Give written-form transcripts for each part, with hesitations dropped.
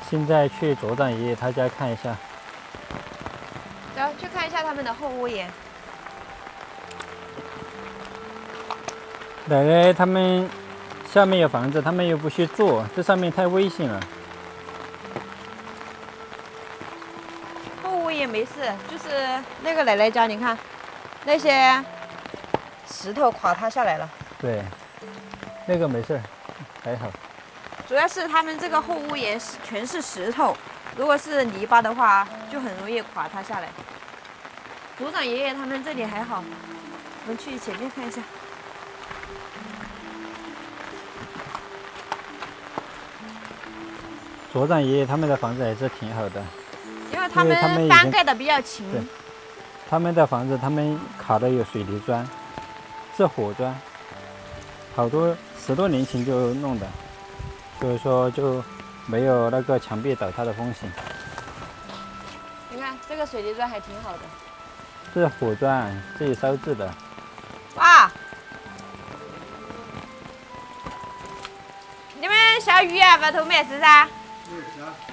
现在去左长爷爷他家看一下。走，去看一下他们的后屋檐。奶奶他们下面有房子，他们又不去住，这上面太危险了。后屋檐没事，就是那个奶奶家，你看那些石头垮塌下来了。对，那个没事，还好。主要是他们这个后屋檐全是石头，如果是泥巴的话，就很容易垮塌下来。组长爷爷他们这里还好，我们去前面看一下。左长爷爷他们的房子还是挺好的，因为他因为他们们已经翻盖的比较勤。对他们的房子他们卡的有水泥砖，是火砖，好多10多年前就弄的，所以说就没有那个墙壁倒塌的风险。你看这个水泥砖还挺好的。这是火砖，自己烧制的。哇！你们下雨啊？外头没事噻？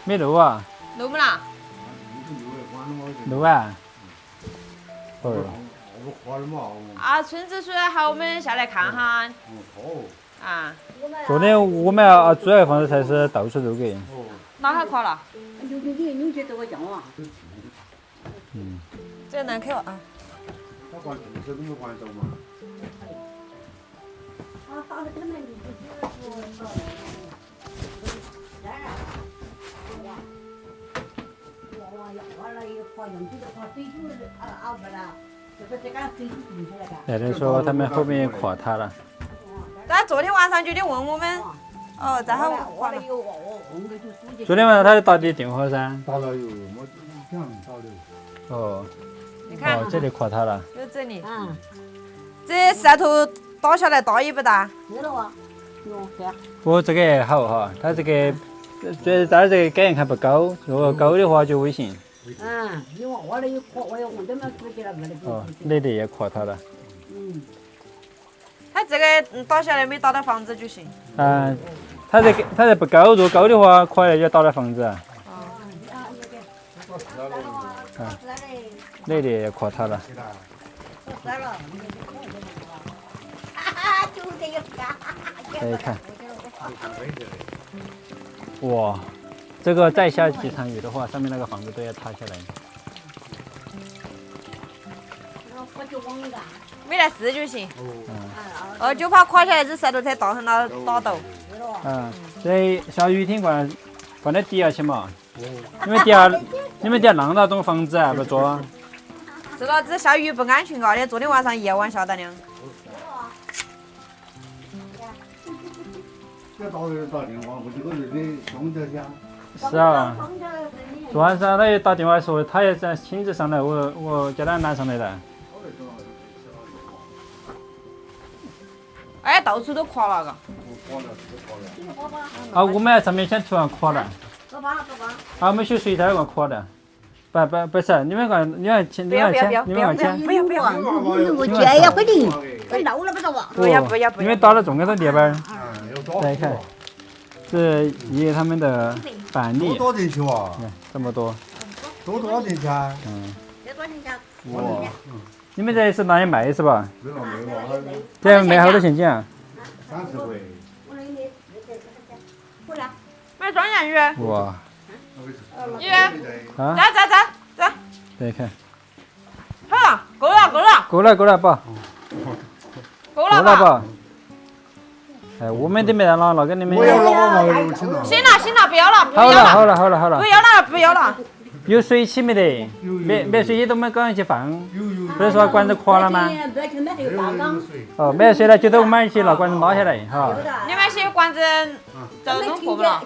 没路啊？路不啦？路啊？哦，啊，村子说喊我们下来看哈。啊，昨天我们要租那个房子才是到处都给。哪还垮了？你觉得我讲啊？嗯。这难看啊。他管停车都没管走嘛。奶奶说他们后面垮塌了。他昨天晚上就得问我们，哦，然后垮了。昨天晚上他就打的电话噻。打了有，我这样打的。哦。你看，哦，这里垮塌了。就这里。嗯。这石头打下来大也不大？知道啊。不过这个还好哈，它这个主要是它这个感觉看不高，如果高的话就危险。嗯，因为我那有垮，我这么估计了，没得。哦，那里也垮塌了。嗯。它这个打下来没打到房子就行。嗯，它这不高，如果高的话，可能就打到房子。那里也垮塌了。可以看。哇，这个再下几场雨的话，上面那个房子都要塌下来。没得事就行。哦，就怕垮下来这石头太大，很难打到。嗯，这下雨天放到底下去嘛。你们底下浪那种房子啊，不做。知道这下雨不安全嘎的，昨天晚上夜晚下的凉。这打电话，我这个人的兄弟家。是啊，昨晚上他也打电话说，他也在亲自上来，我叫他拿上来的。哎，到处都垮了嘎。啊，我们上面先突然垮了。走吧。啊，我们修水台管垮了。不是，你们管，你们签，不要，我这也不灵，这漏了不着啊。不要。你们打了中间的地板。再看，这爷爷他们的板栗。多点去啊？这么多。多少点去啊？嗯。这多少钱？哇。你们这是拿去卖是吧？没了。这卖好多钱斤啊？30块。买双鸭鱼。哇。鱼。啊？走。再看。好了，够了。够了，爸。够了吧？哎，我们都没拿了，跟你们。我要了，行了，不要了，不要了。好了。不要了。有水汽没得？没水汽都没赶紧去放。不是说管子垮了吗？哦，没水了就到我们去拿管子拉下来哈。你们些管子都弄破不了？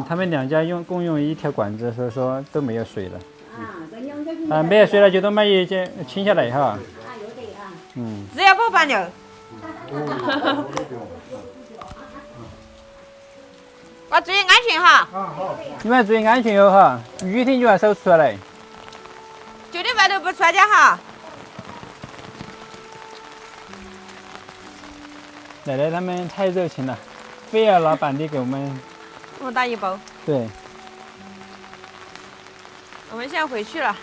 他们两家共用一条管子，所以说都没有水了。啊，没有水了就都买一些清下来哈。嗯。只要不搬流。我注意安全哈。你们注意安全哟哈，雨天就要少出来。就在外头不穿家哈。奶奶他们太热情了。菲尔老板弟给我们，这么大一包。对，我们现在回去了，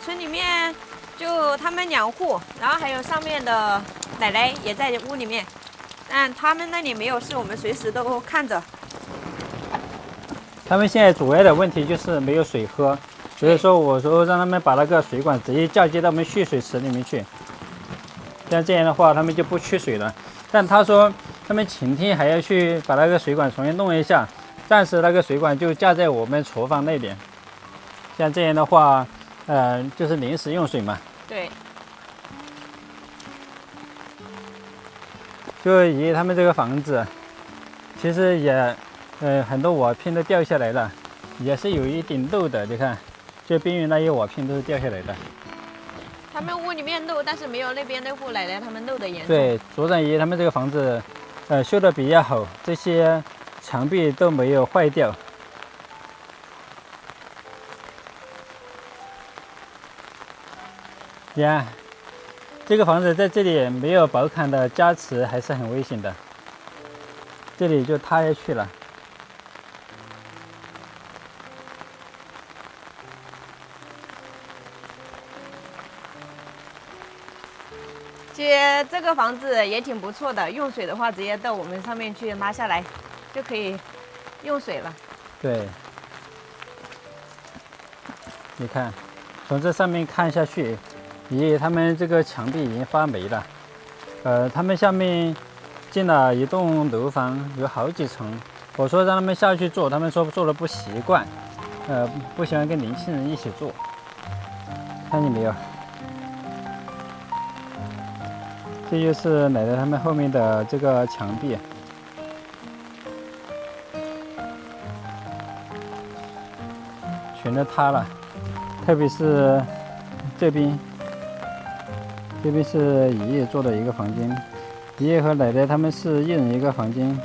村里面就他们2户，然后还有上面的奶奶也在屋里面，但他们那里没有事，我们随时都看着。他们现在主要的问题就是没有水喝，所以说我说让他们把那个水管直接嫁接到我们蓄水池里面去，像这样的话他们就不缺水了。但他说他们晴天还要去把那个水管重新弄一下，暂时那个水管就架在我们厨房那边，像这样的话，就是临时用水嘛。对，就以他们这个房子，其实也，很多瓦片都掉下来了，也是有一点漏的。你看，就边缘那些瓦片都是掉下来的。他们屋里面漏，但是没有那边那户奶奶他们漏的严重。对，组长爷他们这个房子，修的比较好，这些墙壁都没有坏掉。呀，这个房子在这里没有宝坎的加持，还是很危险的。这里就塌下去了。其实这个房子也挺不错的，用水的话直接到我们上面去拉下来，就可以用水了。对，你看，从这上面看下去，他们这个墙壁已经发霉了。他们下面建了一栋楼房，有好几层。我说让他们下去住，他们说住的不习惯，不喜欢跟年轻人一起住。看见没有？这就是奶奶他们后面的这个墙壁。全都塌了，特别是这边是爷爷住的一个房间，爷爷和奶奶他们是一人一个房间。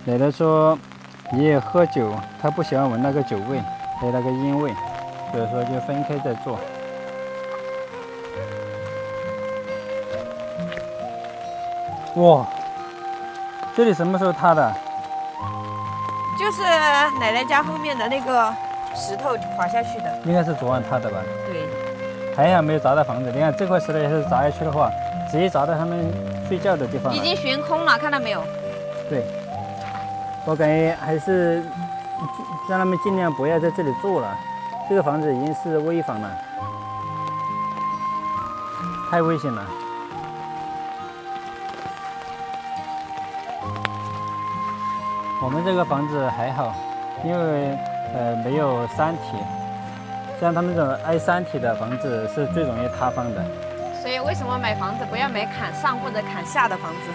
奶奶说爷爷喝酒，他不喜欢闻那个酒味，还有那个烟味，所以说就分开在住。哇，这里什么时候塌的？就是奶奶家后面的那个石头滑下去的。应该是昨晚塌的吧？对，还好没有砸到房子。你看这块石头要是砸下去的话，直接砸到他们睡觉的地方了。已经悬空了，看到没有？对，我感觉还是让他们尽量不要在这里住了。这个房子已经是危房了，太危险了。我们这个房子还好，因为没有山体，像他们这种挨山体的房子是最容易塌方的。所以为什么买房子不要买坎上或者坎下的房子？